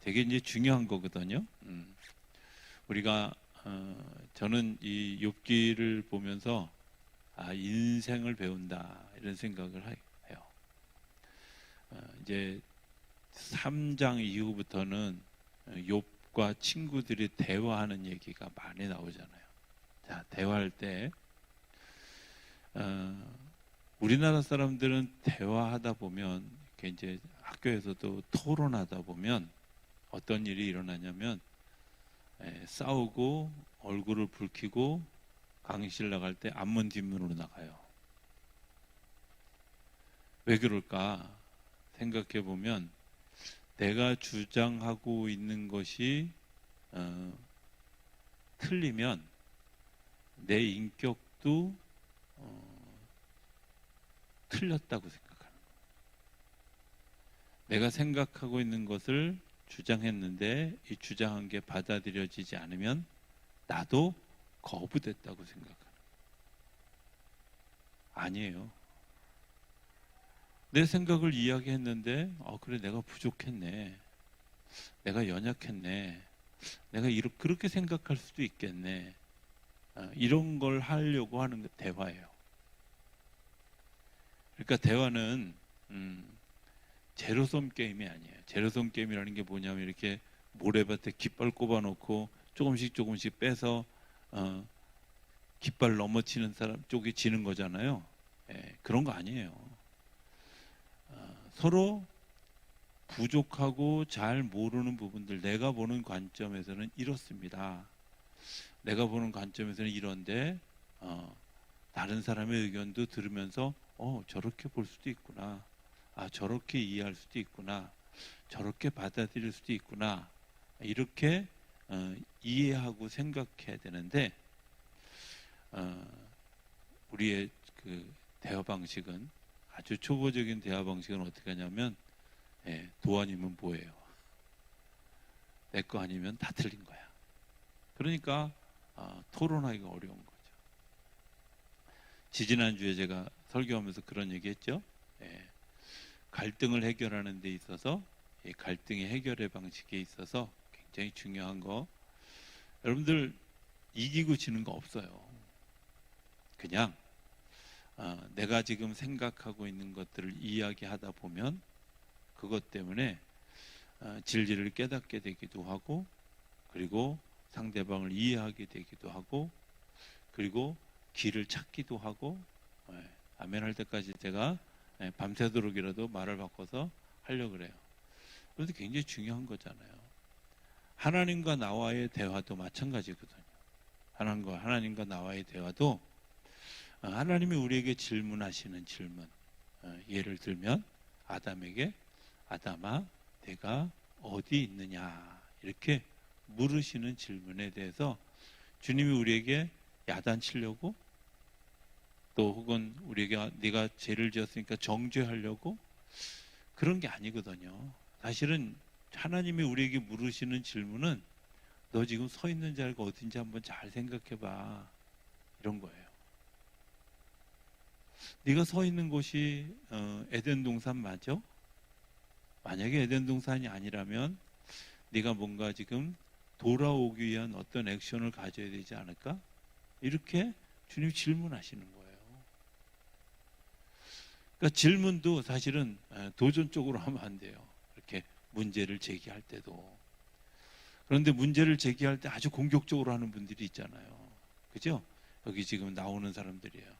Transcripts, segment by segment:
되게 이제 중요한 거거든요. 우리가 저는 이 욥기를 보면서 인생을 배운다 이런 생각을 해요. 이제 3장 이후부터는 욥과 친구들이 대화하는 얘기가 많이 나오잖아요. 자, 대화할 때 우리나라 사람들은 대화하다 보면 이렇게 이제 학교에서도 토론하다 보면 어떤 일이 일어나냐면 싸우고 얼굴을 붉히고 강의실 나갈 때 앞문 뒷문으로 나가요. 왜 그럴까 생각해 보면 내가 주장하고 있는 것이 틀리면 내 인격도 틀렸다고 생각하는 거예요. 내가 생각하고 있는 것을 주장했는데 이 주장한 게 받아들여지지 않으면 나도 거부됐다고 생각하는 거예요. 아니에요. 내 생각을 이야기했는데 그래 내가 부족했네, 내가 연약했네, 내가 그렇게 생각할 수도 있겠네, 이런 걸 하려고 하는 게 대화예요. 그러니까 대화는 제로섬 게임이 아니에요. 제로섬 게임이라는 게 뭐냐면 이렇게 모래밭에 깃발 꼽아놓고 조금씩 빼서 깃발 넘어치는 사람 쪽이 지는 거잖아요. 그런 거 아니에요. 서로 부족하고 잘 모르는 부분들, 내가 보는 관점에서는 이렇습니다, 내가 보는 관점에서는 이런데 다른 사람의 의견도 들으면서 저렇게 볼 수도 있구나, 저렇게 이해할 수도 있구나, 저렇게 받아들일 수도 있구나, 이렇게 이해하고 생각해야 되는데 우리의 그 대화 방식은, 아주 초보적인 대화 방식은 어떻게 하냐면 도 아니면 뭐예요, 내 거 아니면 다 틀린 거야. 그러니까 토론하기가 어려운 거죠. 지지난주에 제가 설교하면서 그런 얘기했죠. 갈등을 해결하는 데 있어서 갈등의 해결의 방식에 있어서 굉장히 중요한 거, 여러분들 이기고 지는 거 없어요. 그냥 내가 지금 생각하고 있는 것들을 이야기하다 보면 그것 때문에 진리를 깨닫게 되기도 하고, 그리고 상대방을 이해하게 되기도 하고, 그리고 길을 찾기도 하고, 아멘 할 때까지 제가 밤새도록이라도 말을 바꿔서 하려고 그래요. 그런데 굉장히 중요한 거잖아요. 하나님과 나와의 대화도 마찬가지거든요. 하나님과 나와의 대화도 하나님이 우리에게 질문하시는 질문, 예를 들면 아담에게 아담아 내가 어디 있느냐 이렇게 물으시는 질문에 대해서 주님이 우리에게 야단치려고, 또 혹은 우리에게 네가 죄를 지었으니까 정죄하려고 그런 게 아니거든요. 사실은 하나님이 우리에게 물으시는 질문은 너 지금 서 있는 자리가 어딘지 한번 잘 생각해봐, 이런 거예요. 네가 서 있는 곳이 에덴 동산 맞아? 만약에 에덴 동산이 아니라면 네가 뭔가 지금 돌아오기 위한 어떤 액션을 가져야 되지 않을까? 이렇게 주님 질문하시는 거예요. 그러니까 질문도 사실은 도전적으로 하면 안 돼요. 이렇게 문제를 제기할 때도. 그런데 문제를 제기할 때 아주 공격적으로 하는 분들이 있잖아요. 그죠? 여기 지금 나오는 사람들이에요.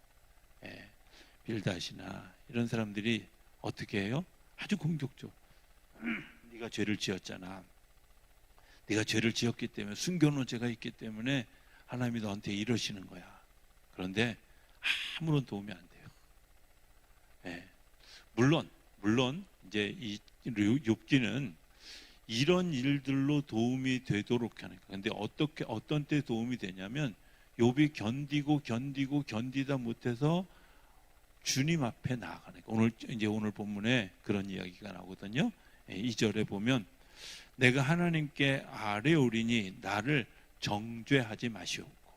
빌닷이나 이런 사람들이 어떻게 해요? 아주 공격적. 네가 죄를 지었잖아. 네가 죄를 지었기 때문에, 숨겨놓은 죄가 있기 때문에 하나님이 너한테 이러시는 거야. 그런데 아무런 도움이 안 돼요. 물론 이제 이 욥기는 이런 일들로 도움이 되도록 하는 거예요. 근데 어떤 때 도움이 되냐면 욥이 견디다 못해서 주님 앞에 나아가는 거예요. 오늘 본문에 그런 이야기가 나오거든요. 2절에 보면 내가 하나님께 아뢰오리니 나를 정죄하지 마시옵고.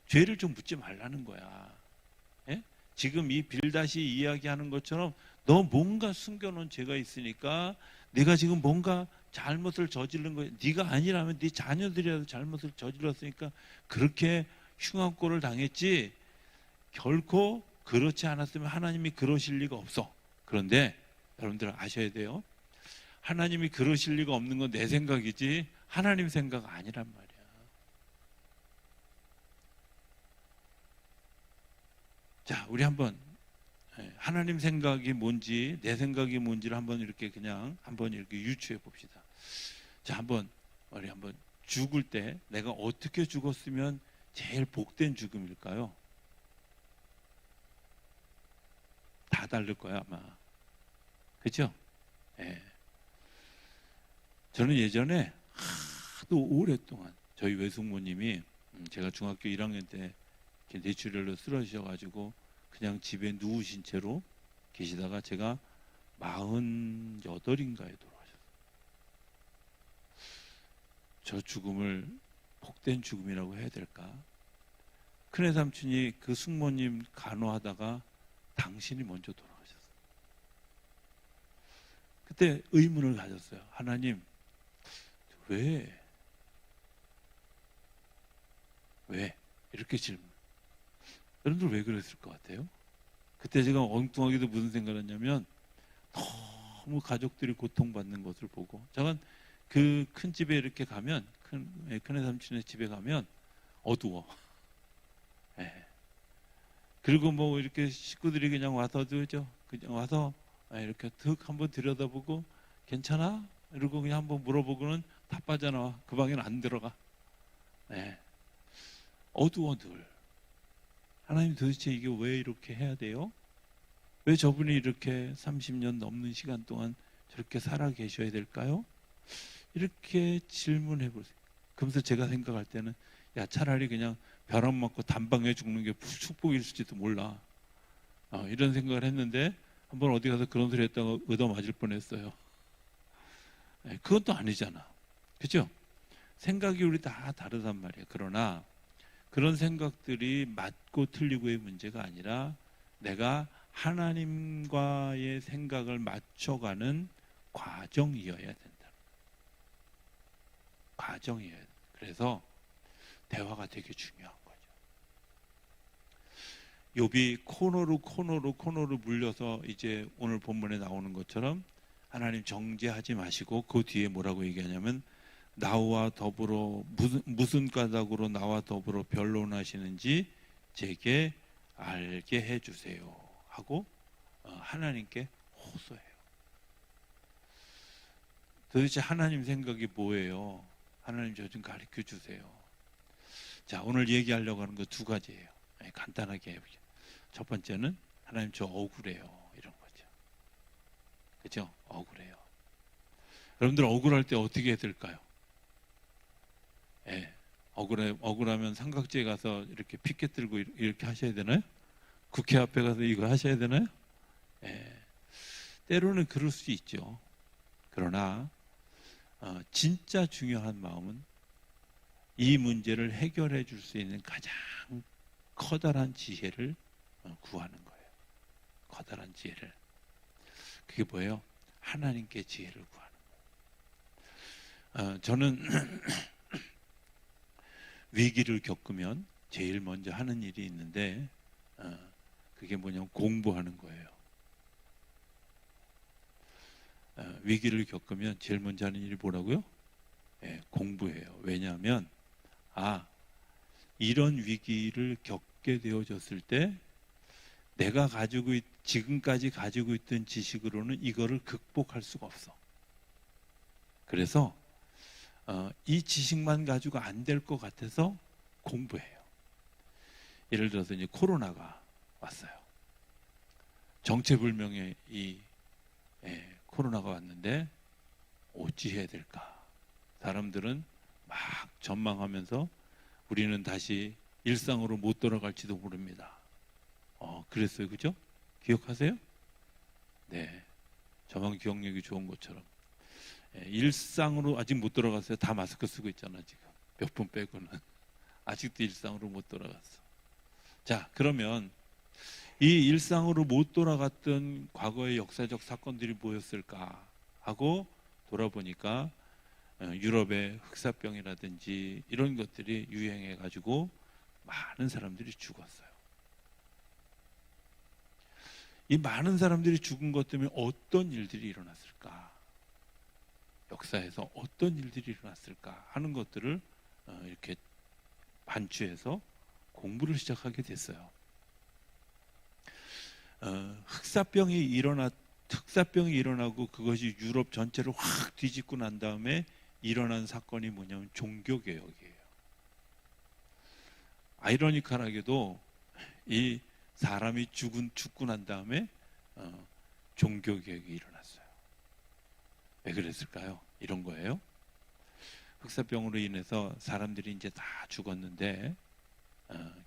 죄를 좀 묻지 말라는 거야. 지금 이 빌닷이 이야기하는 것처럼 너 뭔가 숨겨놓은 죄가 있으니까 네가 지금 뭔가 잘못을 저지른 거예요. 네가 아니라면 네 자녀들이라도 잘못을 저질렀으니까 그렇게 흉한 꼴을 당했지, 결코 그렇지 않았으면 하나님이 그러실 리가 없어. 그런데 여러분들 아셔야 돼요. 하나님이 그러실 리가 없는 건 내 생각이지 하나님 생각 아니란 말이야. 자, 우리 한번 하나님 생각이 뭔지 내 생각이 뭔지를 한번 이렇게 유추해 봅시다. 자, 우리 한번 죽을 때 내가 어떻게 죽었으면 제일 복된 죽음일까요? 다 다를 거야 아마. 그렇죠? 예. 저는 예전에 하도 오랫동안 저희 외숙모님이 제가 중학교 1학년 때 뇌출혈로 쓰러지셔가지고 그냥 집에 누우신 채로 계시다가 제가 48인가에 돌아가셨어요. 저 죽음을 복된 죽음이라고 해야 될까? 큰애 삼촌이 그 숙모님 간호하다가 당신이 먼저 돌아가셨어요. 그때 의문을 가졌어요. 하나님, 왜? 이렇게 질문. 여러분들 왜 그랬을 것 같아요? 그때 제가 엉뚱하게도 무슨 생각을 했냐면 너무 가족들이 고통받는 것을 보고, 제가 그 큰 집에 이렇게 가면, 큰애 삼촌의 집에 가면 어두워. 예. 그리고 뭐 이렇게 식구들이 그냥 와서 이렇게 툭 한번 들여다보고 괜찮아? 이러고 그냥 한번 물어보고는 다 빠져나와. 그 방에는 안 들어가. 네. 어두워 늘. 하나님 도대체 이게 왜 이렇게 해야 돼요? 왜 저분이 이렇게 30년 넘는 시간 동안 저렇게 살아 계셔야 될까요? 이렇게 질문해 보세요. 그러면서 제가 생각할 때는 차라리 그냥 벼락 맞고 단방에 죽는 게 축복일지도 몰라. 이런 생각을 했는데 한번 어디 가서 그런 소리 했다가 얻어 맞을 뻔했어요. 그건 또 아니잖아. 그죠? 생각이 우리 다 다르단 말이에요. 그러나 그런 생각들이 맞고 틀리고의 문제가 아니라 내가 하나님과의 생각을 맞춰가는 과정이어야 된다. 과정이어야 된다. 그래서 대화가 되게 중요한 거죠. 욥이 코너로 물려서 이제 오늘 본문에 나오는 것처럼 하나님 정죄하지 마시고 그 뒤에 뭐라고 얘기하냐면 나와 더불어 무슨 까닭으로 나와 더불어 변론하시는지 제게 알게 해주세요 하고 하나님께 호소해요. 도대체 하나님 생각이 뭐예요? 하나님 저 좀 가르쳐 주세요. 자, 오늘 얘기하려고 하는 거 두 가지예요. 간단하게 해보죠. 첫 번째는 하나님 저 억울해요, 이런 거죠. 그죠? 억울해요. 여러분들 억울할 때 어떻게 해야 될까요? 억울하면 삼각지에 가서 이렇게 피켓 들고 이렇게 하셔야 되나요? 국회 앞에 가서 이거 하셔야 되나요? 때로는 그럴 수 있죠. 그러나 진짜 중요한 마음은 이 문제를 해결해 줄 수 있는 가장 커다란 지혜를 구하는 거예요. 커다란 지혜를. 그게 뭐예요? 하나님께 지혜를 구하는 거예요. 저는 위기를 겪으면 제일 먼저 하는 일이 있는데 그게 뭐냐면 공부하는 거예요. 위기를 겪으면 제일 먼저 하는 일이 뭐라고요? 공부해요. 왜냐하면 이런 위기를 겪게 되어졌을 때 내가 지금까지 가지고 있던 지식으로는 이거를 극복할 수가 없어. 그래서 이 지식만 가지고 안 될 것 같아서 공부해요. 예를 들어서 이제 코로나가 왔어요. 정체불명의 이 코로나가 왔는데 어찌 해야 될까? 사람들은 막 전망하면서 우리는 다시 일상으로 못 돌아갈지도 모릅니다. 그랬어요. 그죠? 기억하세요? 네. 저만 기억력이 좋은 것처럼. 일상으로 아직 못 돌아갔어요. 다 마스크 쓰고 있잖아, 지금. 몇 분 빼고는. 아직도 일상으로 못 돌아갔어. 자, 그러면 이 일상으로 못 돌아갔던 과거의 역사적 사건들이 뭐였을까 하고 돌아보니까 유럽의 흑사병이라든지 이런 것들이 유행해 가지고 많은 사람들이 죽었어요. 이 많은 사람들이 죽은 것 때문에 어떤 일들이 일어났을까? 역사에서 어떤 일들이 일어났을까 하는 것들을 이렇게 반추해서 공부를 시작하게 됐어요. 흑사병이 일어나고 그것이 유럽 전체를 확 뒤집고 난 다음에 일어난 사건이 뭐냐면 종교개혁이에요. 아이러니컬하게도 이 사람이 죽고 난 다음에 종교개혁이 일어났어요. 왜 그랬을까요? 이런 거예요. 흑사병으로 인해서 사람들이 이제 다 죽었는데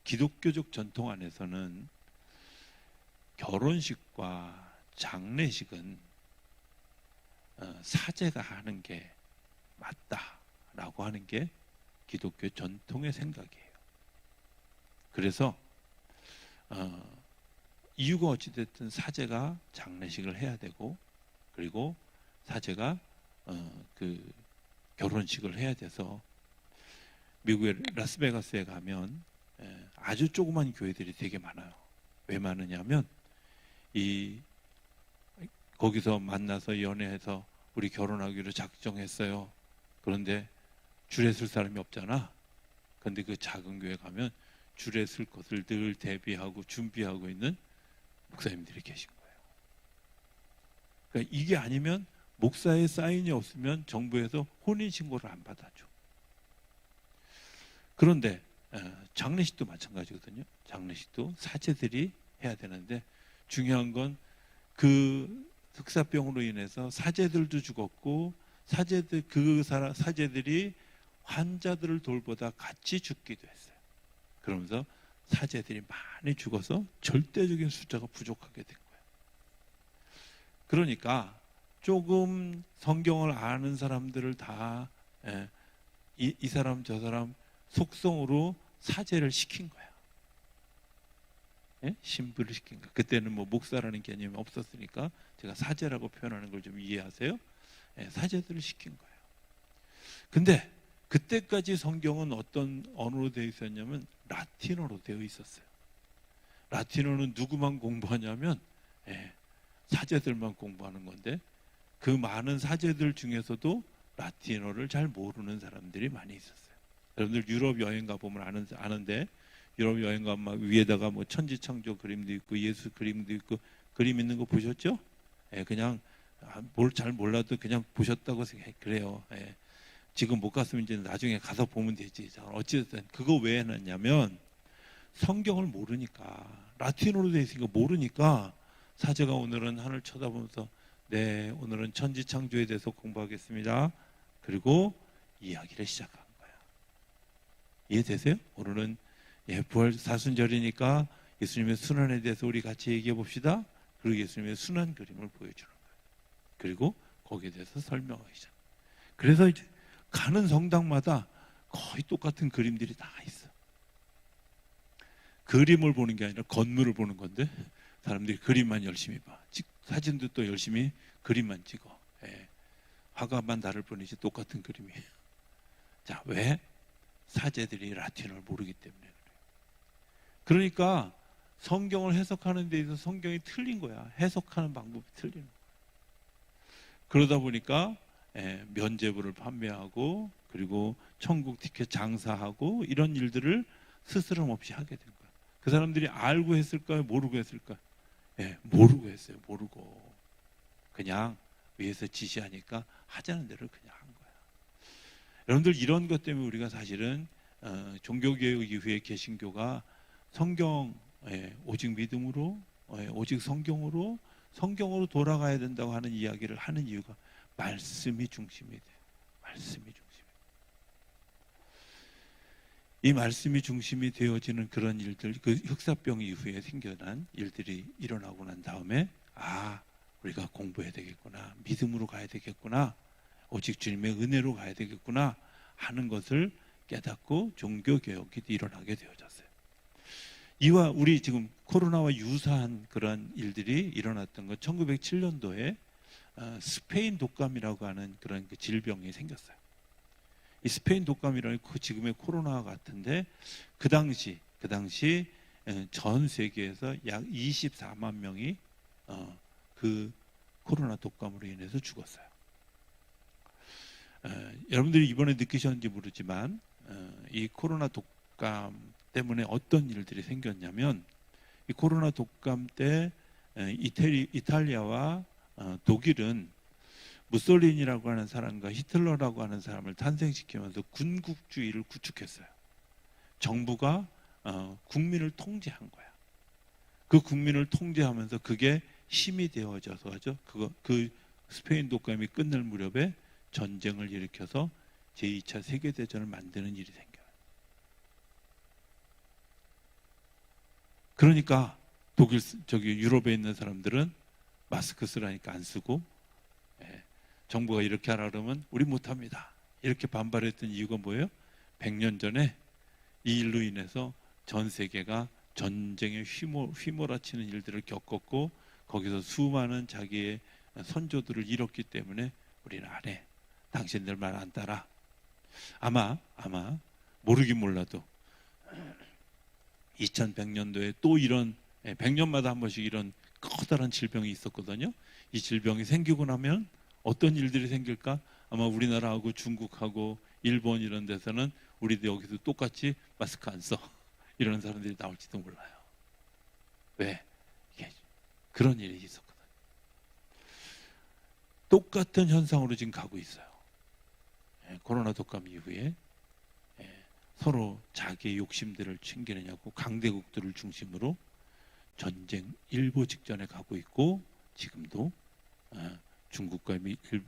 기독교적 전통 안에서는 결혼식과 장례식은 사제가 하는 게 맞다라고 하는 게 기독교 전통의 생각이에요. 그래서 이유가 어찌됐든 사제가 장례식을 해야 되고, 그리고 사제가 그 결혼식을 해야 돼서 미국의 라스베가스에 가면 아주 조그만 교회들이 되게 많아요. 왜 많으냐면 거기서 만나서 연애해서 우리 결혼하기로 작정했어요. 그런데 줄에 설 사람이 없잖아. 그런데 그 작은 교회 가면 줄에 설 것을 늘 대비하고 준비하고 있는 목사님들이 계신 거예요. 그러니까 이게 아니면, 목사의 사인이 없으면 정부에서 혼인신고를 안 받아줘. 그런데 장례식도 마찬가지거든요. 장례식도 사제들이 해야 되는데, 중요한 건 그 흑사병으로 인해서 사제들도 죽었고, 사제들이 환자들을 돌보다 같이 죽기도 했어요. 그러면서 사제들이 많이 죽어서 절대적인 숫자가 부족하게 된 거예요. 그러니까 조금 성경을 아는 사람들을 다 이 사람 저 사람 속성으로 사제를 시킨 거야. 신부를 시킨 거야. 그때는 뭐 목사라는 개념이 없었으니까 제가 사제라고 표현하는 걸 좀 이해하세요? 사제들을 시킨 거예요. 근데 그때까지 성경은 어떤 언어로 되어 있었냐면 라틴어로 되어 있었어요. 라틴어는 누구만 공부하냐면 사제들만 공부하는 건데, 그 많은 사제들 중에서도 라틴어를 잘 모르는 사람들이 많이 있었어요. 여러분들 유럽 여행 가보면 아는데, 유럽 여행 가면 막 위에다가 뭐 천지창조 그림도 있고 예수 그림도 있고, 그림 있는 거 보셨죠? 그냥 뭘 잘 몰라도 그냥 보셨다고 생각해. 그래요. 지금 못 갔으면 이제 나중에 가서 보면 되지. 어찌됐든 그거 왜 해놨냐면, 성경을 모르니까, 라틴어로 되어 있으니까 모르니까, 사제가 오늘은 하늘 쳐다보면서 네, 오늘은 천지창조에 대해서 공부하겠습니다. 그리고 이야기를 시작한 거야. 이해되세요? 오늘은 부활 사순절이니까 예수님의 순환에 대해서 우리 같이 얘기해 봅시다. 그리고 예수님의 순환 그림을 보여주는 거예요. 그리고 거기에 대해서 설명하기 시작. 그래서 이제 가는 성당마다 거의 똑같은 그림들이 다 있어. 그림을 보는 게 아니라 건물을 보는 건데, 사람들이 그림만 열심히 봐. 사진도 또 열심히 그림만 찍어. 화가만 나를 보내지 똑같은 그림이에요. 자, 왜? 사제들이 라틴어를 모르기 때문에 그래요. 그러니까 성경을 해석하는 데 있어서 성경이 틀린 거야. 해석하는 방법이 틀리는 거야. 그러다 보니까 면죄부를 판매하고, 그리고 천국 티켓 장사하고, 이런 일들을 스스럼 없이 하게 된 거야. 그 사람들이 알고 했을까요? 모르고 했을까요? 모르고 했어요. 모르고 그냥 위에서 지시하니까 하자는 대로 그냥 한 거야. 여러분들, 이런 것 때문에 우리가 사실은 종교개혁 이후에 개신교가 성경, 오직 믿음으로, 오직 성경으로 돌아가야 된다고 하는 이야기를 하는 이유가 말씀이 중심이 돼요. 말씀이 중심이. 이 말씀이 중심이 되어지는 그런 일들, 그 흑사병 이후에 생겨난 일들이 일어나고 난 다음에, 우리가 공부해야 되겠구나, 믿음으로 가야 되겠구나, 오직 주님의 은혜로 가야 되겠구나 하는 것을 깨닫고 종교개혁이 일어나게 되어졌어요. 이와 우리 지금 코로나와 유사한 그런 일들이 일어났던 건 1907년도에 스페인 독감이라고 하는 그런 그 질병이 생겼어요. 이 스페인 독감이라는 지금의 코로나와 같은데 그 당시 전 세계에서 약 24만 명이 그 코로나 독감으로 인해서 죽었어요. 여러분들이 이번에 느끼셨는지 모르지만 이 코로나 독감 때문에 어떤 일들이 생겼냐면 이 코로나 독감 때 이탈리아와 독일은 무솔리니라고 하는 사람과 히틀러라고 하는 사람을 탄생시키면서 군국주의를 구축했어요. 정부가 국민을 통제한 거야. 그 국민을 통제하면서 그게 힘이 되어져서 그 스페인 독감이 끝날 무렵에 전쟁을 일으켜서 제2차 세계대전을 만드는 일이 생겨요. 그러니까 유럽에 있는 사람들은 마스크 쓰라니까 안 쓰고, 정부가 이렇게 하라 그러면 우리 못합니다. 이렇게 반발했던 이유가 뭐예요? 100년 전에 이 일로 인해서 전 세계가 전쟁에 휘몰아치는 일들을 겪었고 거기서 수많은 자기의 선조들을 잃었기 때문에 우리는 안 해. 당신들 말 안 따라. 아마 모르긴 몰라도 2100년도에 또 이런 100년마다 한 번씩 이런 커다란 질병이 있었거든요. 이 질병이 생기고 나면 어떤 일들이 생길까? 아마 우리나라하고 중국하고 일본 이런 데서는 우리도 여기서 똑같이 마스크 안 써. 이런 사람들이 나올지도 몰라요. 왜? 이게 그런 일이 있었거든요. 똑같은 현상으로 지금 가고 있어요. 코로나 독감 이후에 서로 자기의 욕심들을 챙기느냐고 강대국들을 중심으로 전쟁 일보 직전에 가고 있고 지금도 중국과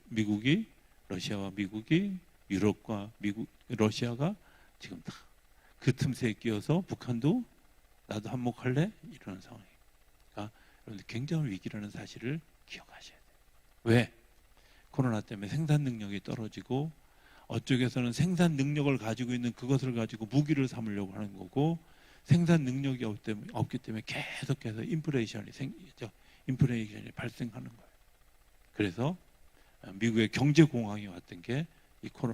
미국이 러시아와 미국이 유럽과 러시아가 지금 다 그 틈새에 끼어서 북한도 나도 한몫할래? 이러는 상황이니까 여러분들 굉장히 위기라는 사실을 기억하셔야 돼요. 왜? 코로나 때문에 생산 능력이 떨어지고 어쪽에서는 생산 능력을 가지고 있는 그것을 가지고 무기를 삼으려고 하는 거고 생산 능력이 없기 때문에 계속해서 인플레이션이 발생하는 거예요. 그래서 미국의 경제공황이 왔던 게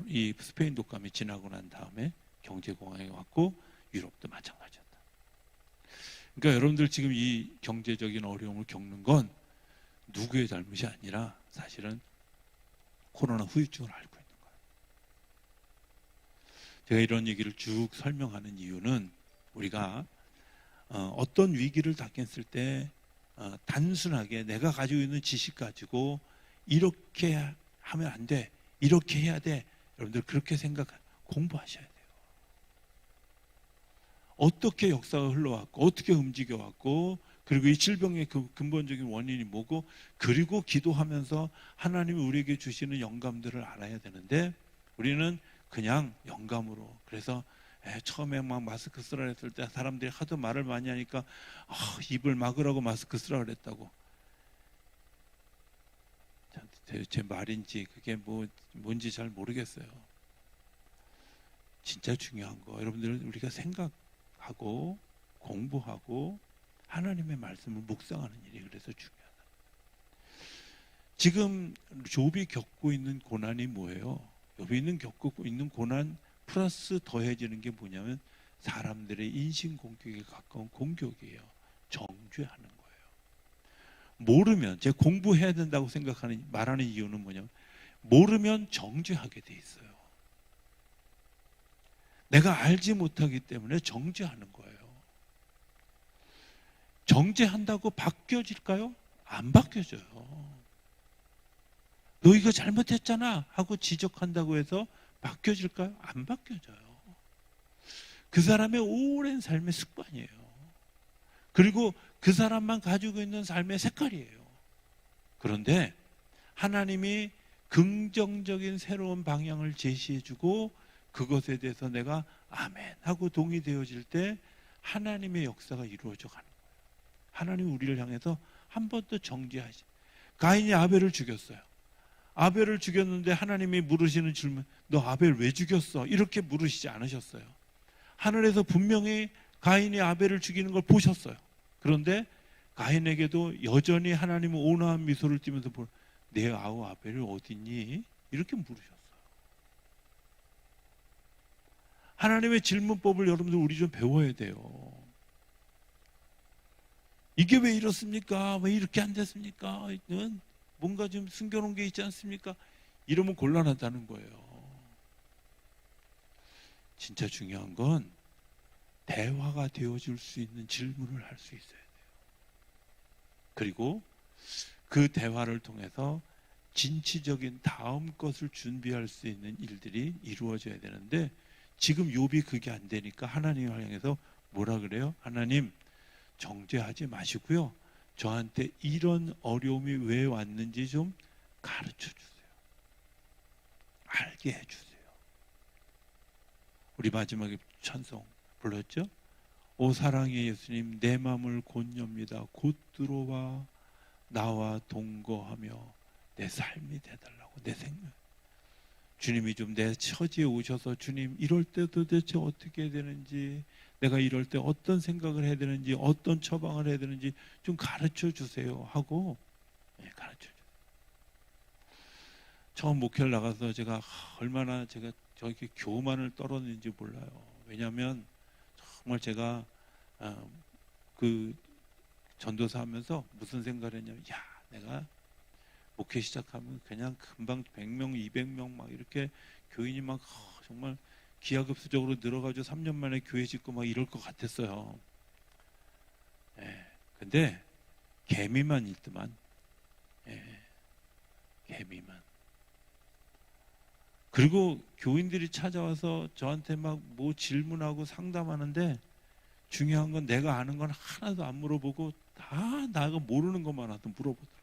이 스페인 독감이 지나고 난 다음에 경제공황이 왔고 유럽도 마찬가지였다. 그러니까 여러분들 지금 이 경제적인 어려움을 겪는 건 누구의 잘못이 아니라 사실은 코로나 후유증을 앓고 있는 거예요. 제가 이런 얘기를 쭉 설명하는 이유는 우리가 어떤 위기를 당했을 때 단순하게 내가 가지고 있는 지식 가지고 이렇게 하면 안 돼, 이렇게 해야 돼. 여러분들 그렇게 공부하셔야 돼요. 어떻게 역사가 흘러왔고 어떻게 움직여왔고 그리고 이 질병의 근본적인 원인이 뭐고 그리고 기도하면서 하나님이 우리에게 주시는 영감들을 알아야 되는데 우리는 그냥 영감으로 그래서 처음에 막 마스크 쓰라 했을 때 사람들이 하도 말을 많이 하니까 입을 막으라고 마스크 쓰라 그랬다고. 제 말인지 그게 뭔지 잘 모르겠어요. 진짜 중요한 거 여러분들 우리가 생각하고 공부하고 하나님의 말씀을 묵상하는 일이 그래서 중요하다. 지금 욥이 겪고 있는 고난이 뭐예요? 욥이 겪고 있는 고난 플러스 더해지는 게 뭐냐면 사람들의 인신 공격에 가까운 공격이에요. 정죄하는 거예요. 모르면 제가 공부해야 된다고 말하는 이유는 뭐냐면 모르면 정죄하게 돼 있어요. 내가 알지 못하기 때문에 정죄하는 거예요. 정죄한다고 바뀌어질까요? 안 바뀌어져요. 너 이거 잘못했잖아 하고 지적한다고 해서 바뀌어질까요? 안 바뀌어져요. 그 사람의 오랜 삶의 습관이에요. 그리고 그 사람만 가지고 있는 삶의 색깔이에요. 그런데 하나님이 긍정적인 새로운 방향을 제시해주고 그것에 대해서 내가 아멘 하고 동의되어질 때 하나님의 역사가 이루어져 가는 거예요. 하나님이 우리를 향해서 한 번 더 정죄하시. 가인이 아벨을 죽였어요. 아벨을 죽였는데 하나님이 물으시는 질문, 너 아벨 왜 죽였어? 이렇게 물으시지 않으셨어요. 하늘에서 분명히 가인이 아벨을 죽이는 걸 보셨어요. 그런데 가인에게도 여전히 하나님은 온화한 미소를 띠면서 내 아우 아벨이 어디 있니? 이렇게 물으셨어요. 하나님의 질문법을 여러분들 우리 좀 배워야 돼요. 이게 왜 이렇습니까? 왜 이렇게 안 됐습니까? 뭔가 좀 숨겨놓은 게 있지 않습니까? 이러면 곤란하다는 거예요. 진짜 중요한 건 대화가 되어줄 수 있는 질문을 할 수 있어야 돼요. 그리고 그 대화를 통해서 진취적인 다음 것을 준비할 수 있는 일들이 이루어져야 되는데, 지금 욥이 그게 안 되니까 하나님을 향해서 뭐라 그래요? 하나님, 정죄하지 마시고요, 저한테 이런 어려움이 왜 왔는지 좀 가르쳐 주세요. 알게 해주세요. 우리 마지막에 찬송 불렀죠? 오 사랑의 예수님, 내 마음을 곧 엽니다. 곧 들어와 나와 동거하며 내 삶이 되달라고. 내 생명, 주님이 좀 내 처지에 오셔서, 주님 이럴 때 도대체 어떻게 해야 되는지, 내가 이럴 때 어떤 생각을 해야 되는지, 어떤 처방을 해야 되는지 좀 가르쳐 주세요 하고, 가르쳐 주세요. 처음 목회를 나가서 제가 얼마나 제가 저렇게 교만을 떨었는지 몰라요. 왜냐하면 정말 제가 그 전도사 하면서 무슨 생각을 했냐면, 야, 내가 목회 시작하면 그냥 금방 100명, 200명 막 이렇게 교인이 막 정말 기하급수적으로 늘어가지고 3년 만에 교회 짓고 막 이럴 것 같았어요. 근데 개미만 있더만. 개미만. 그리고 교인들이 찾아와서 저한테 막 뭐 질문하고 상담하는데, 중요한 건 내가 아는 건 하나도 안 물어보고 다 나가 모르는 것만 와도 물어보더라고.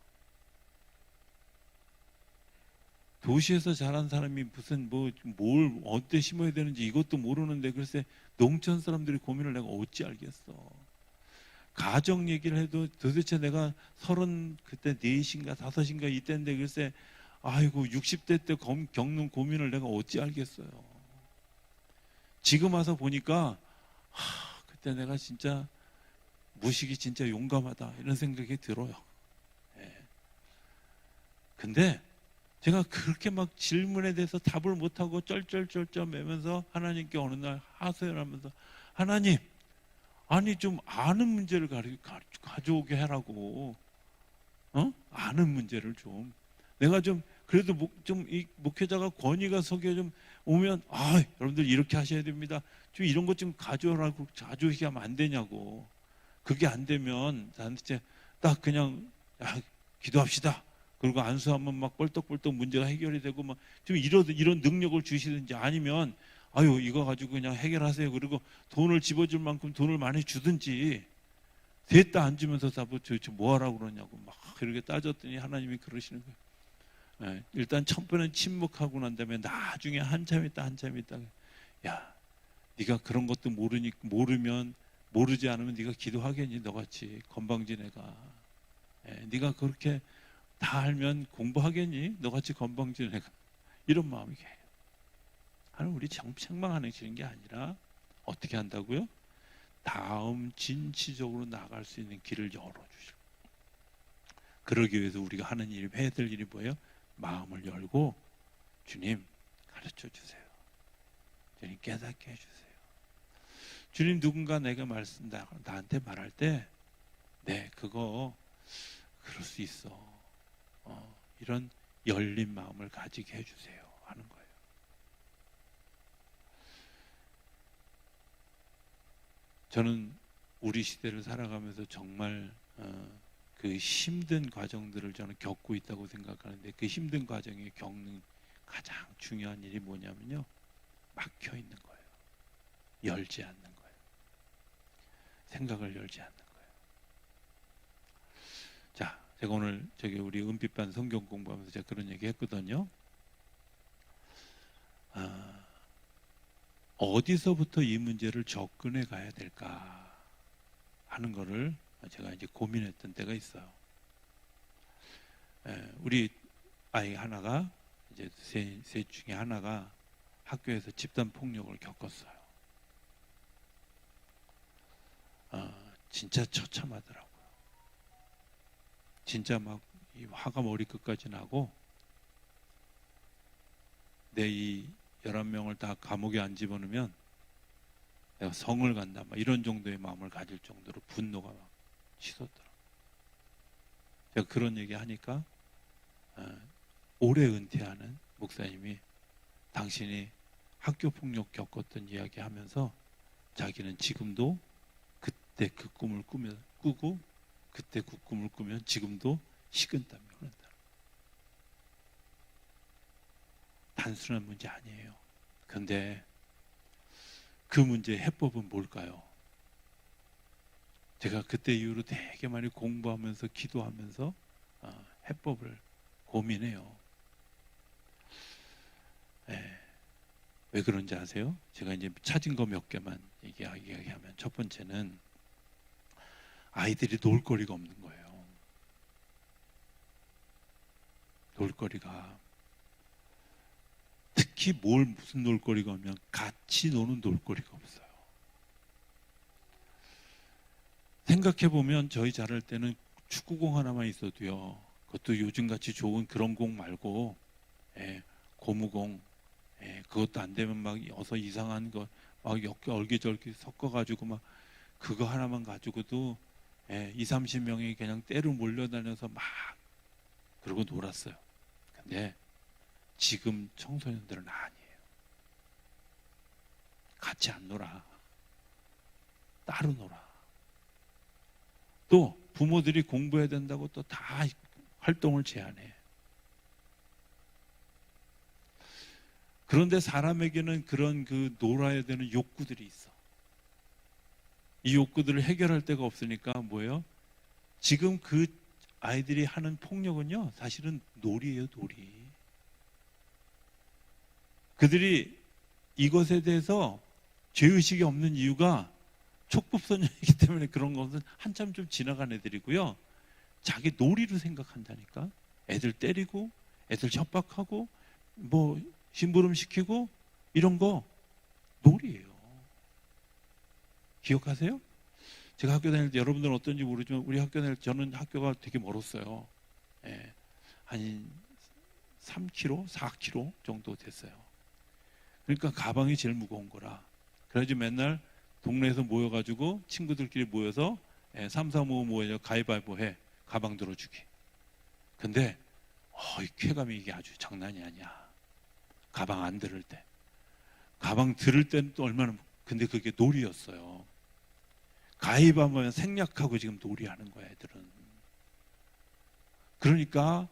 도시에서 자란 사람이 무슨 뭘 어디에 심어야 되는지 이것도 모르는데, 글쎄 농촌 사람들의 고민을 내가 어찌 알겠어. 가정 얘기를 해도 도대체 내가 30 그때 4인가 5인가 이때인데, 글쎄 아이고 60대 때 겪는 고민을 내가 어찌 알겠어요. 지금 와서 보니까 그때 내가 진짜 무식이 진짜 용감하다 이런 생각이 들어요. 근데 제가 그렇게 막 질문에 대해서 답을 못하고 쩔쩔쩔쩔 매면서 하나님께 어느 날 하소연을 하면서, 하나님, 아니 좀 아는 문제를 가져오게 하라고. 아는 문제를 좀. 내가 좀 그래도 이 목회자가 권위가 서게 좀 오면, 여러분들 이렇게 하셔야 됩니다. 좀 이런 것 좀 가져오라고 자주 얘기하면 안 되냐고. 그게 안 되면 나한테 딱 그냥 기도합시다. 그리고 안수하면 막 뻘떡뻘떡 문제가 해결이 되고, 막 좀 이런 능력을 주시든지, 아니면 이거 가지고 그냥 해결하세요. 그리고 돈을 집어줄 만큼 돈을 많이 주든지. 됐다 안 주면서 도대체 뭐 하라고 그러냐고 막 그렇게 따졌더니 하나님이 그러시는 거예요. 일단 첫 번은 침묵하고 난 다음에 나중에 한참 있다 야, 네가 그런 것도 모르면, 모르지 않으면 네가 기도하겠니? 너같이 건방진 애가. 네가 그렇게 다 알면 공부하겠니? 너같이 건방진 애가. 이런 마음이 해요. 하나님 우리 책망하시는 게 아니라 어떻게 한다고요? 다음 진취적으로 나갈 수 있는 길을 열어주시고, 그러기 위해서 우리가 하는 일이, 해야 될 일이 뭐예요? 마음을 열고, 주님 가르쳐 주세요. 주님 깨닫게 해주세요. 주님 누군가 내가 나한테 말할 때, 네 그거 그럴 수 있어, 이런 열린 마음을 가지게 해주세요 하는 거예요. 저는 우리 시대를 살아가면서 정말 그 힘든 과정들을 저는 겪고 있다고 생각하는데, 그 힘든 과정에 겪는 가장 중요한 일이 뭐냐면요, 막혀 있는 거예요. 열지 않는 거예요. 생각을 열지 않는 거예요. 자, 제가 오늘 우리 은빛반 성경 공부하면서 제가 그런 얘기 했거든요. 어디서부터 이 문제를 접근해 가야 될까 하는 거를 제가 이제 고민했던 때가 있어요. 우리 아이 하나가, 이제 셋 중에 하나가 학교에서 집단 폭력을 겪었어요. 진짜 처참하더라고요. 진짜 막 이 화가 머리끝까지 나고, 내 이 11명을 다 감옥에 안 집어넣으면 내가 성을 간다, 막 이런 정도의 마음을 가질 정도로 분노가 막 치솟더라고요. 제가 그런 얘기 하니까 올해 은퇴하는 목사님이 당신이 학교 폭력 겪었던 이야기 하면서 자기는 지금도 그때 그 꿈을 꾸고 그때 그 꿈을 꾸면 지금도 식은땀이 흐른다. 단순한 문제 아니에요. 그런데 그 문제의 해법은 뭘까요? 제가 그때 이후로 되게 많이 공부하면서 기도하면서 해법을 고민해요. 왜 그런지 아세요? 제가 이제 찾은 거 몇 개만 이야기하면, 첫 번째는 아이들이 놀거리가 없는 거예요. 놀거리가. 특히 무슨 놀거리가 오면 같이 노는 놀거리가 없어요. 생각해보면 저희 자랄 때는 축구공 하나만 있어도요, 그것도 요즘같이 좋은 그런 공 말고 고무공, 그것도 안 되면 막 어서 이상한 거 막 얼기절기 섞어가지고 막 그거 하나만 가지고도 20-30명이 그냥 때로 몰려다녀서 막 그러고 놀았어요. 근데 지금 청소년들은 아니에요. 같이 안 놀아. 따로 놀아. 또 부모들이 공부해야 된다고 또 다 활동을 제한해. 그런데 사람에게는 그런 그 놀아야 되는 욕구들이 있어. 이 욕구들을 해결할 데가 없으니까 뭐예요? 지금 그 아이들이 하는 폭력은요, 사실은 놀이에요, 놀이. 그들이 이것에 대해서 죄의식이 없는 이유가 촉법소년이기 때문에 그런 것은 한참 좀 지나간 애들이고요. 자기 놀이로 생각한다니까. 애들 때리고, 애들 협박하고, 뭐 심부름시키고 이런 거 놀이에요. 기억하세요? 제가 학교 다닐 때, 여러분들은 어떤지 모르지만 우리 학교 다닐 때 저는 학교가 되게 멀었어요. 한 3km, 4km 정도 됐어요. 그러니까 가방이 제일 무거운 거라. 그래가지고 맨날 동네에서 모여가지고 친구들끼리 모여서 3, 4, 5 모여 가위바위보 해. 가방 들어주기. 근데 이 쾌감이 이게 아주 장난이 아니야. 가방 안 들을 때. 가방 들을 때는 또 얼마나, 근데 그게 놀이였어요. 가위바위보면 생략하고 지금 놀이하는 거야, 애들은. 그러니까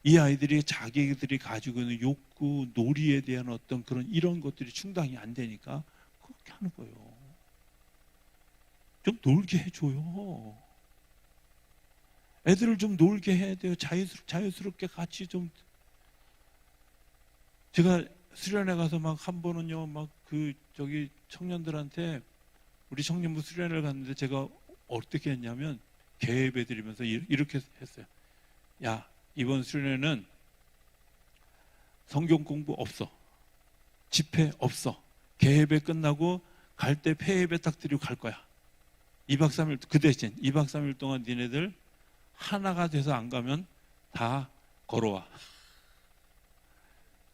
이 아이들이 자기들이 가지고 있는 욕구, 놀이에 대한 어떤 그런 이런 것들이 충당이 안 되니까 그렇게 하는 거예요. 좀 놀게 해줘요. 애들을 좀 놀게 해야 돼요. 자유스럽게 같이 좀. 제가 수련회 가서 막 한 번은요, 막 저기 청년들한테, 우리 청년부 수련회를 갔는데 제가 어떻게 했냐면 계획해 드리면서 이렇게 했어요. 야, 이번 수련회는 성경 공부 없어. 집회 없어. 계획회 끝나고 갈 때 폐예배 딱 드리고 갈 거야. 2박 3일, 그 대신 2박 3일 동안 니네들 하나가 돼서 안 가면 다 걸어와.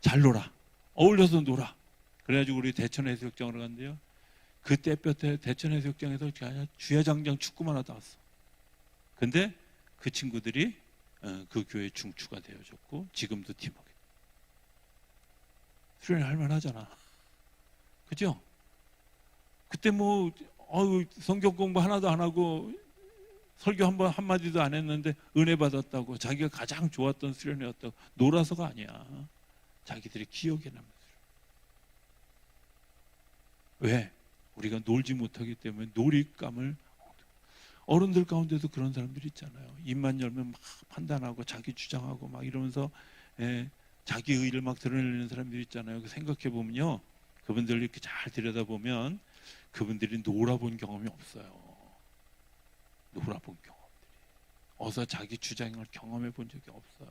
잘 놀아. 어울려서 놀아. 그래가지고 우리 대천해수욕장으로 갔는데요. 그 때볕에 대천해수욕장에서 주야장장 축구만 하다 왔어. 근데 그 친구들이 그 교회 중추가 되어줬고 지금도 팀워크. 수련회 할만 하잖아. 그죠? 그때 뭐 성경 공부 하나도 안 하고 설교 한마디도 안 했는데 은혜 받았다고, 자기가 가장 좋았던 수련회였다고. 놀아서가 아니야. 자기들이 기억에 남는 수련회. 왜? 우리가 놀지 못하기 때문에 놀잇감을. 어른들 가운데도 그런 사람들이 있잖아요. 입만 열면 막 판단하고 자기 주장하고 막 이러면서 자기 의의를 막 드러내는 사람들이 있잖아요. 생각해 보면요, 그분들 이렇게 잘 들여다보면 그분들이 놀아본 경험이 없어요. 놀아본 경험들이. 어서 자기 주장을 경험해 본 적이 없어요.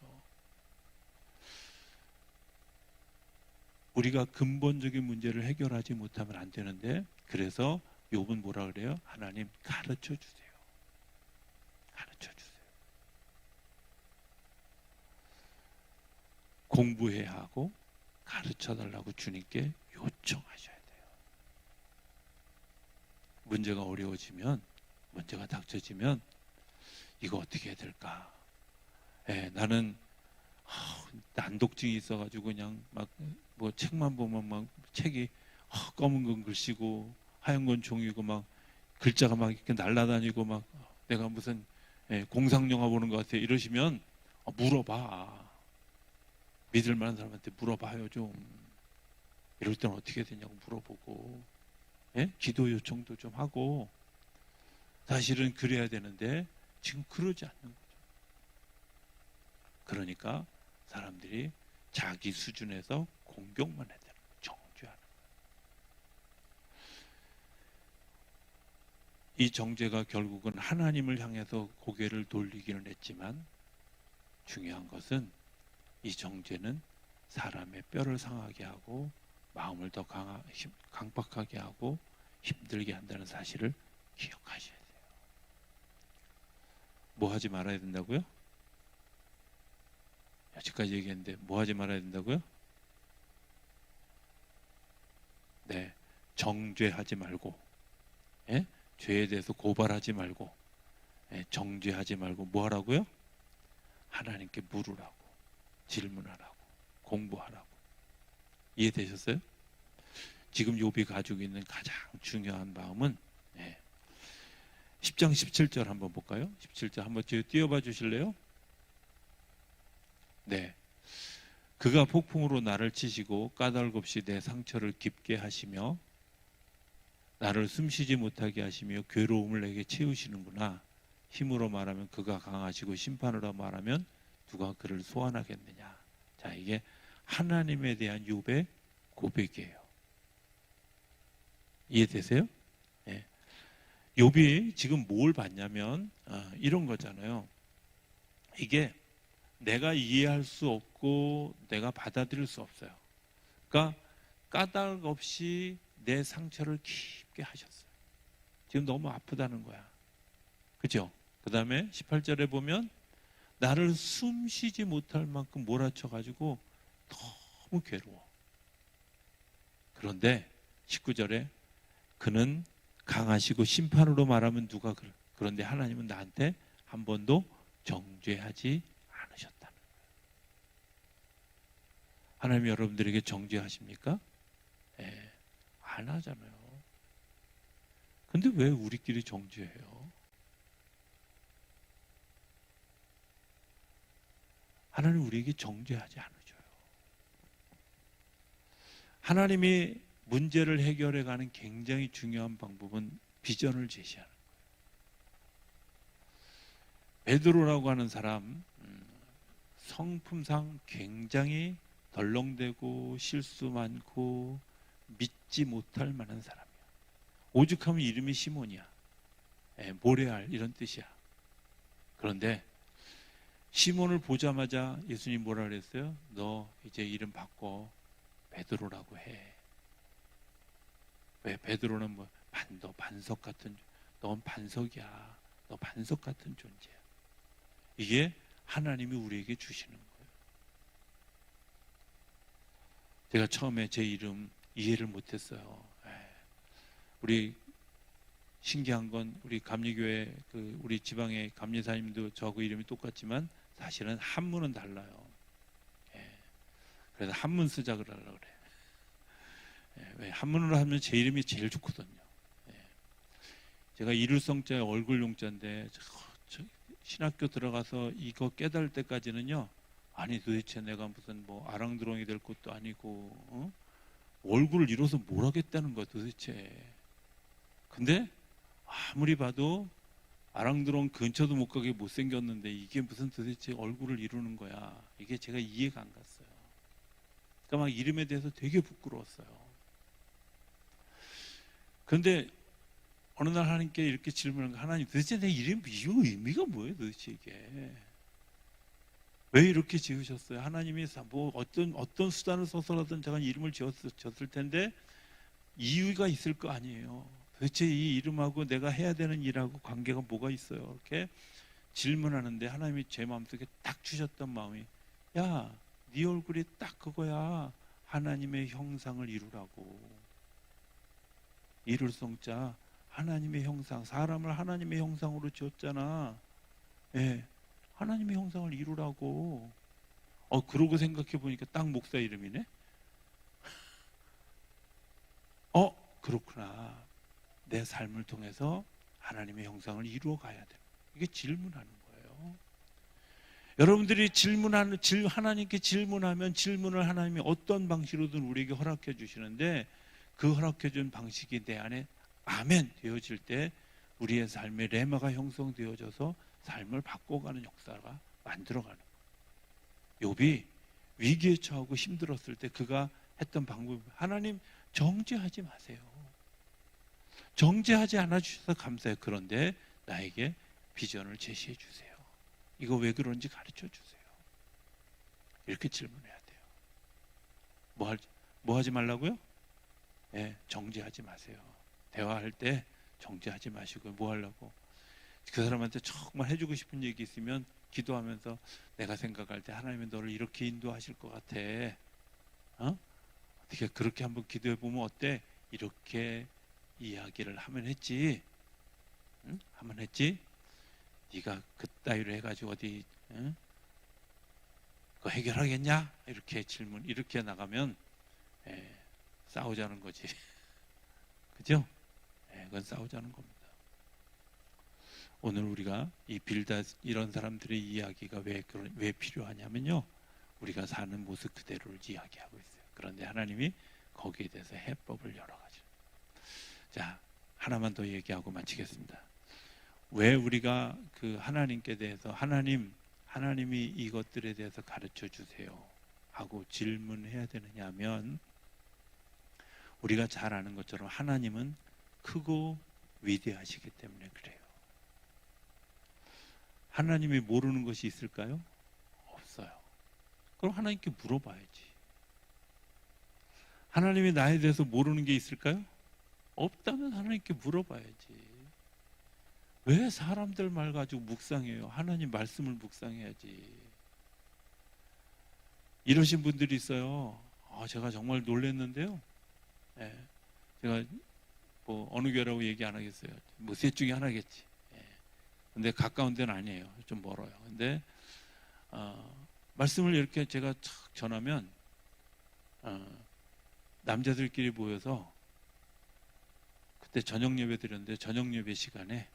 우리가 근본적인 문제를 해결하지 못하면 안 되는데, 그래서 욥은 뭐라 그래요? 하나님 가르쳐 주세요. 가르쳐 주세요. 공부해야 하고 가르쳐 달라고 주님께 요청하셔야 돼요. 문제가 어려워지면, 문제가 닥쳐지면 이거 어떻게 해야 될까? 나는 난독증이 있어가지고 그냥 막 뭐 책만 보면 막 책이 검은 건 글씨고 하얀 건 종이고 막 글자가 막 이렇게 날아다니고 막 내가 무슨 공상 영화 보는 것 같아 이러시면 물어봐. 믿을 만한 사람한테 물어봐요 좀. 이럴 때는 어떻게 되냐고 물어보고 기도 요청도 좀 하고. 사실은 그래야 되는데 지금 그러지 않는 거죠. 그러니까 사람들이 자기 수준에서 공경만 해야 되는 거예요. 정죄하는 거예요. 이 정죄가 결국은 하나님을 향해서 고개를 돌리기는 했지만 중요한 것은 이 정죄는 사람의 뼈를 상하게 하고 마음을 더 강박하게 하고 힘들게 한다는 사실을 기억하셔야 돼요. 뭐 하지 말아야 된다고요? 여기까지 얘기했는데 뭐 하지 말아야 된다고요? 네, 정죄하지 말고, 죄에 대해서 고발하지 말고, 정죄하지 말고 뭐 하라고요? 하나님께 물으라고, 질문하라고, 공부하라고. 이해되셨어요? 지금 욥이 가지고 있는 가장 중요한 마음은 10장 17절 한번 볼까요? 17절 한번 띄워봐 주실래요? 네. 그가 폭풍으로 나를 치시고 까닭없이 내 상처를 깊게 하시며 나를 숨쉬지 못하게 하시며 괴로움을 내게 채우시는구나. 힘으로 말하면 그가 강하시고 심판으로 말하면 누가 그를 소환하겠느냐. 자, 이게 하나님에 대한 욥의 고백이에요. 이해되세요? 네. 욥이 지금 뭘 봤냐면 이런 거잖아요. 이게 내가 이해할 수 없고 내가 받아들일 수 없어요. 그러니까 까닭 없이 내 상처를 깊게 하셨어요. 지금 너무 아프다는 거야. 그죠? 그 다음에 18절에 보면 나를 숨 쉬지 못할 만큼 몰아쳐가지고 너무 괴로워. 그런데 19절에 그는 강하시고 심판으로 말하면 누가 그런데 하나님은 나한테 한 번도 정죄하지 않으셨다는 거예요. 하나님이 여러분들에게 정죄하십니까? 안 하잖아요. 근데 왜 우리끼리 정죄해요? 하나님 우리에게 정죄하지 않으셔요. 하나님이 문제를 해결해가는 굉장히 중요한 방법은 비전을 제시하는 거예요. 베드로라고 하는 사람 성품상 굉장히 덜렁대고 실수 많고 믿지 못할 만한 사람이야. 오죽하면 이름이 시몬이야. 모래알 이런 뜻이야. 그런데 시몬을 보자마자 예수님 뭐라 그랬어요? 너 이제 이름 바꿔 베드로라고 해. 왜? 베드로는 뭐 너 반석 같은, 넌 반석이야. 너 반석 같은 존재야. 이게 하나님이 우리에게 주시는 거예요. 제가 처음에 제 이름 이해를 못했어요. 우리 신기한 건 우리 감리교회 우리 지방의 감리사님도 저하고 이름이 똑같지만 사실은 한문은 달라요. 그래서 한문 쓰자 그러려고 그래. 왜? 한문으로 하면 제 이름이 제일 좋거든요. 제가 이룰성자의 얼굴용자인데 신학교 들어가서 이거 깨달을 때까지는요, 아니 도대체 내가 무슨 뭐 아랑드롱이 될 것도 아니고 얼굴을 이뤄서 뭘 하겠다는 거야 도대체. 근데 아무리 봐도 아랑드롱 근처도 못 가게 못생겼는데 이게 무슨 도대체 얼굴을 이루는 거야. 이게 제가 이해가 안 갔어요. 그러니까 막 이름에 대해서 되게 부끄러웠어요. 그런데 어느 날 하나님께 이렇게 질문한 거, 하나님 도대체 내 이름 이거 의미가 뭐예요 도대체 이게? 왜 이렇게 지으셨어요? 하나님이 뭐 어떤 수단을 써서라든 제가 이름을 지었을 텐데 이유가 있을 거 아니에요. 도대체 이 이름하고 내가 해야 되는 일하고 관계가 뭐가 있어요? 이렇게 질문하는데 하나님이 제 마음속에 딱 주셨던 마음이, 야, 네 얼굴이 딱 그거야. 하나님의 형상을 이루라고. 이룰 성자 하나님의 형상, 사람을 하나님의 형상으로 지었잖아. 예, 하나님의 형상을 이루라고. 그러고 생각해 보니까 딱 목사 이름이네. 그렇구나. 내 삶을 통해서 하나님의 형상을 이루어 가야 돼. 이게 질문하는 거예요. 여러분들이 하나님께 질문하면 질문을 하나님이 어떤 방식으로든 우리에게 허락해 주시는데, 그 허락해 준 방식이 내 안에 아멘 되어질 때 우리의 삶의 레마가 형성되어져서 삶을 바꿔가는 역사가 만들어가는 거예요. 욥이 위기에 처하고 힘들었을 때 그가 했던 방법이, 하나님 정죄하지 마세요. 정죄하지 않아 주셔서 감사해요. 그런데 나에게 비전을 제시해 주세요. 이거 왜 그런지 가르쳐 주세요. 이렇게 질문해야 돼요. 뭐 하지 말라고요? 네, 정죄하지 마세요. 대화할 때 정죄하지 마시고, 뭐 하려고? 그 사람한테 정말 해주고 싶은 얘기 있으면 기도하면서, 내가 생각할 때 하나님이 너를 이렇게 인도하실 것 같아. 어떻게 그렇게 한번 기도해 보면 어때? 이렇게 이야기를 하면 했지. 응? 하면 했지. 네가 그따위로 해가지고 어디 그거 해결하겠냐? 이렇게 질문 이렇게 나가면 싸우자는 거지. 그죠? 그건 싸우자는 겁니다. 오늘 우리가 이 빌닷 이런 사람들의 이야기가 왜 필요하냐면요, 우리가 사는 모습 그대로를 이야기하고 있어요. 그런데 하나님이 거기에 대해서 해법을 여러 가지. 자, 하나만 더 얘기하고 마치겠습니다. 왜 우리가 그 하나님께 대해서 하나님이 이것들에 대해서 가르쳐 주세요 하고 질문해야 되느냐 하면, 우리가 잘 아는 것처럼 하나님은 크고 위대하시기 때문에 그래요. 하나님이 모르는 것이 있을까요? 없어요. 그럼 하나님께 물어봐야지. 하나님이 나에 대해서 모르는 게 있을까요? 없다면 하나님께 물어봐야지. 왜 사람들 말 가지고 묵상해요? 하나님 말씀을 묵상해야지. 이러신 분들이 있어요. 제가 정말 놀랐는데요. 제가 뭐 어느 교회라고 얘기 안 하겠어요. 뭐 셋 중에 하나겠지. 근데 가까운 데는 아니에요. 좀 멀어요. 근데 말씀을 이렇게 제가 촥 전하면 남자들끼리 모여서, 그때 저녁 예배 드렸는데 저녁 예배 시간에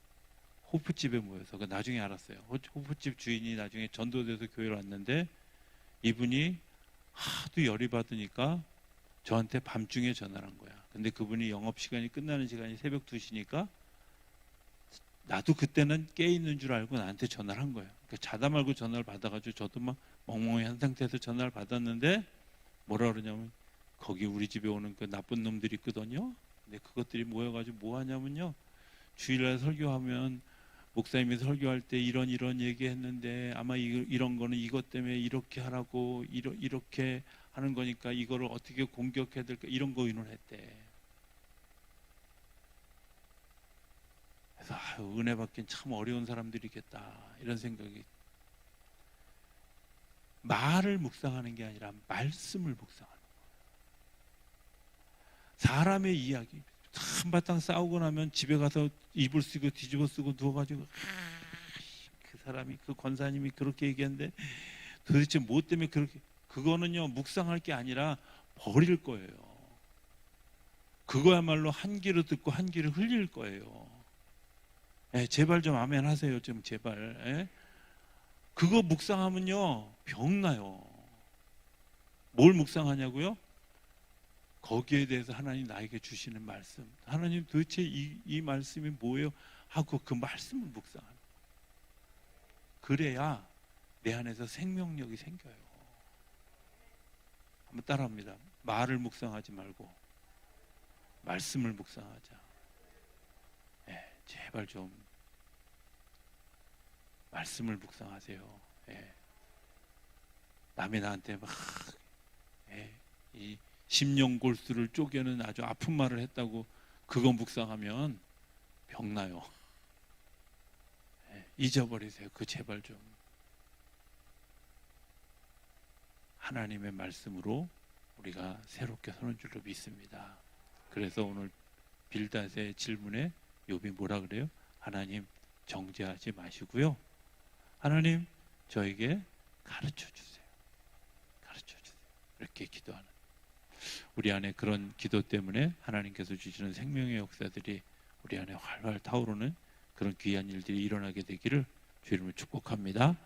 호프집에 모여서, 그 나중에 알았어요. 호프집 주인이 나중에 전도돼서 교회로 왔는데, 이분이 하도 열이 받으니까 저한테 밤중에 전화를 한 거야. 근데 그분이 영업시간이 끝나는 시간이 새벽 2시니까 나도 그때는 깨있는 줄 알고 나한테 전화를 한 거예요. 그러니까 자다 말고 전화를 받아가지고 저도 막 멍멍이 한 상태에서 전화를 받았는데, 뭐라 그러냐면, 거기 우리 집에 오는 그 나쁜 놈들이 있거든요. 근데 그것들이 모여가지고 뭐 하냐면요, 주일날 설교하면 목사님이 설교할 때 이런 얘기 했는데, 아마 이런 거는 이것 때문에 이렇게 하라고 이렇게 하는 거니까 이거를 어떻게 공격해야 될까, 이런 거 의논했대. 그래서 은혜 받긴 참 어려운 사람들이겠다, 이런 생각이. 말을 묵상하는 게 아니라 말씀을 묵상하는 거예요. 사람의 이야기, 한바탕 싸우고 나면 집에 가서 이불 쓰고 뒤집어 쓰고 누워가지고, 그 사람이, 그 권사님이 그렇게 얘기했는데 도대체 뭐 때문에 그렇게, 그거는요 묵상할 게 아니라 버릴 거예요. 그거야말로 한 귀로 듣고 한 귀로 흘릴 거예요. 제발 좀 아멘 하세요. 좀 제발. 그거 묵상하면요 병나요. 뭘 묵상하냐고요? 거기에 대해서 하나님 나에게 주시는 말씀, 하나님 도대체 이 말씀이 뭐예요? 하고 그 말씀을 묵상하는 거예요. 그래야 내 안에서 생명력이 생겨요. 한번 따라합니다. 말을 묵상하지 말고 말씀을 묵상하자. 제발 좀 말씀을 묵상하세요. 남이 나한테 막 이 심령골수를 쪼개는 아주 아픈 말을 했다고 그거 묵상하면 병나요. 잊어버리세요. 그 제발 좀. 하나님의 말씀으로 우리가 새롭게 서는 줄로 믿습니다. 그래서 오늘 빌닷의 질문에 욥이 뭐라 그래요? 하나님 정죄하지 마시고요. 하나님 저에게 가르쳐 주세요. 가르쳐 주세요. 이렇게 기도하는 우리 안에 그런 기도 때문에 하나님께서 주시는 생명의 역사들이 우리 안에 활활 타오르는 그런 귀한 일들이 일어나게 되기를 주의 이름으로 축복합니다.